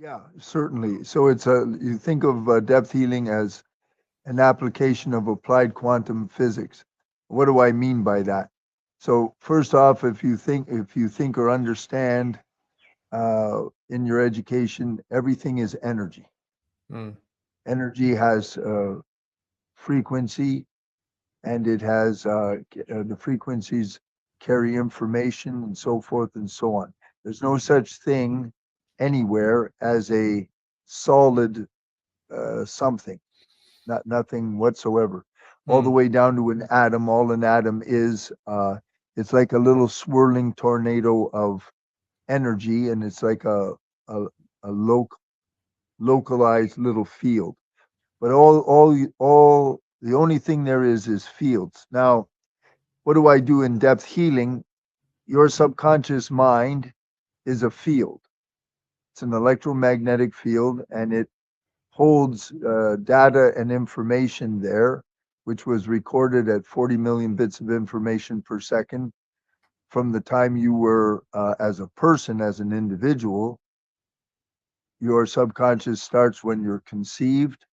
Yeah, certainly. So you think of depth healing as an application of applied quantum physics. What do I mean by that? So first off, if you think or understand in your education, everything is energy. Mm, Energy has frequency, and it has the frequencies carry information and so forth and so on. There's no such thing anywhere as a solid something, nothing whatsoever, all the mm, way down to an atom. All an atom is, it's like a little swirling tornado of energy, and it's like a, a localized little field. But all the only thing there is fields. Now, what do I do in depth healing? Your subconscious mind is a field. It's an electromagnetic field, and it holds data and information there, which was recorded at 40 million bits of information per second from the time you were, as a person, as an individual. Your subconscious starts when you're conceived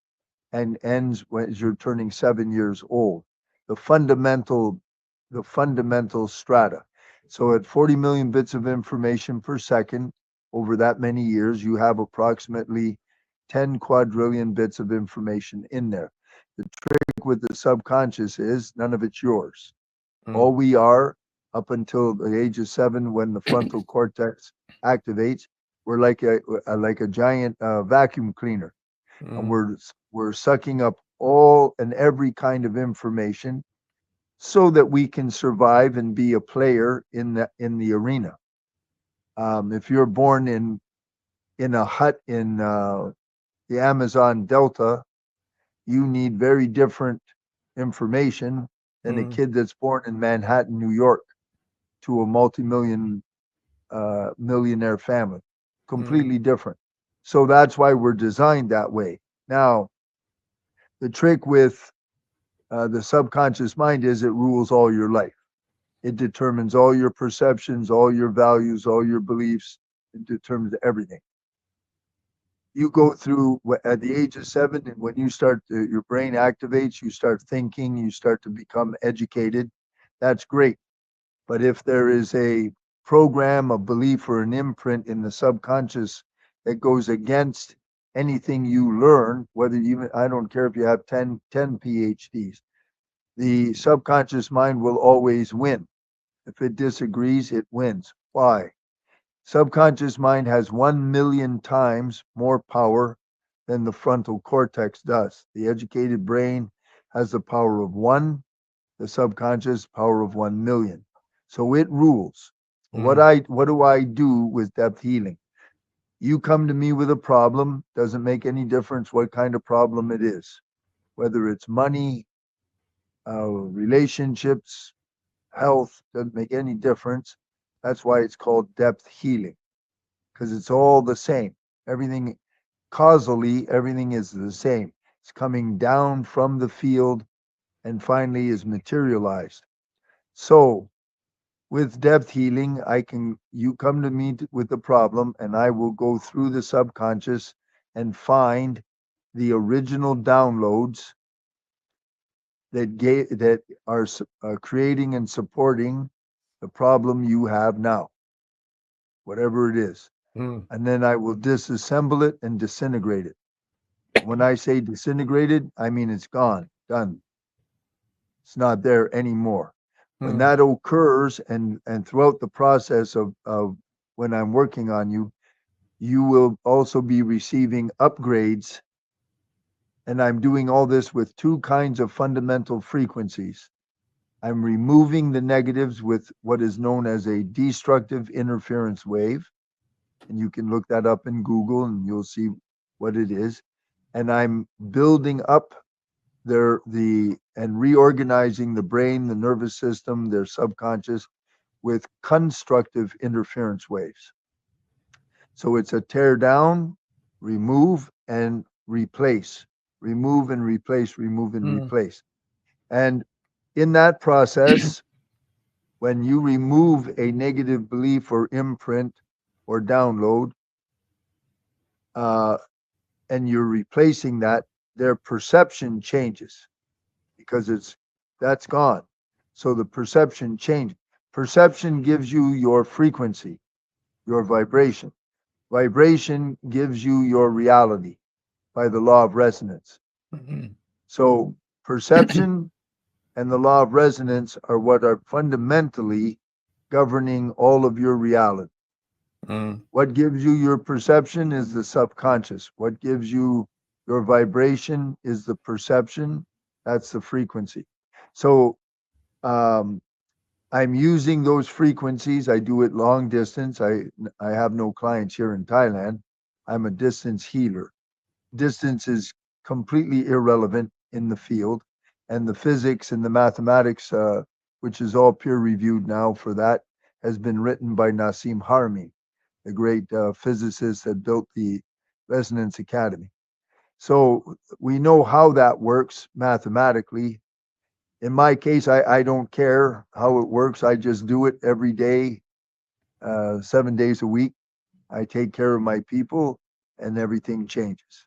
and ends when you're turning 7 years old. The fundamental, the fundamental strata. So at 40 million bits of information per second, over that many years, you have approximately 10 quadrillion bits of information in there. The trick with the subconscious is none of it's yours. All mm, we are, up until the age of 7, when the frontal cortex activates, we're like a giant vacuum cleaner, and mm, we're sucking up all and every kind of information so that we can survive and be a player in the arena. If you're born in a hut in the Amazon Delta, you need very different information than a mm, kid that's born in Manhattan, New York, to a millionaire family. mm, Completely different. So that's why we're designed that way. Now, the trick with the subconscious mind is it rules all your life. It determines all your perceptions, all your values, all your beliefs. It determines everything. You go through at the age of 7, and when you start, your brain activates, you start thinking, you start to become educated. That's great. But if there is a program, a belief, or an imprint in the subconscious that goes against anything you learn, whether you, I don't care if you have 10 PhDs, the subconscious mind will always win. If it disagrees, it wins. Why? Subconscious mind has 1 million times more power than the frontal cortex does. The educated brain has the power of one, the subconscious power of 1 million. So it rules. mm, What do I do with depth healing? You come to me with a problem, doesn't make any difference what kind of problem it is, whether it's money, relationships, health, doesn't make any difference. That's why it's called depth healing, because it's all the same. Everything, causally, everything is the same. It's coming down from the field and finally is materialized. So with depth healing, you come to me with the problem, and I will go through the subconscious and find the original downloads that are creating and supporting the problem you have now, whatever it is. mm, And then I will disassemble it and disintegrate it. When I say disintegrated, I mean it's gone, done. It's not there anymore. When mm, that occurs, and throughout the process of when I'm working on you, you will also be receiving upgrades. And I'm doing all this with two kinds of fundamental frequencies. I'm removing the negatives with what is known as a destructive interference wave. And you can look that up in Google and you'll see what it is. And I'm building up and reorganizing the brain, the nervous system, their subconscious with constructive interference waves. So it's a tear down, remove, and replace, remove and replace, remove and mm, replace. And in that process, when you remove a negative belief or imprint or download, uh, and you're replacing that, their perception changes because that's gone. So the perception changes. Perception gives you your frequency, your vibration. Vibration gives you your reality by the law of resonance. Mhm. So perception and the law of resonance are what are fundamentally governing all of your reality. Mm. What gives you your perception is the subconscious. What gives you your vibration is the perception. That's the frequency. So um, I'm using those frequencies. I do it long distance. I have no clients here in Thailand. I'm a distance healer. Distance is completely irrelevant in the field, and the physics and the mathematics, which is all peer reviewed now for that, has been written by Nassim Harmi, the great physicist that built the Resonance Academy. So we know how that works mathematically. In my case, I don't care how it works. I just do it every day, 7 days a week. I take care of my people, and everything changes.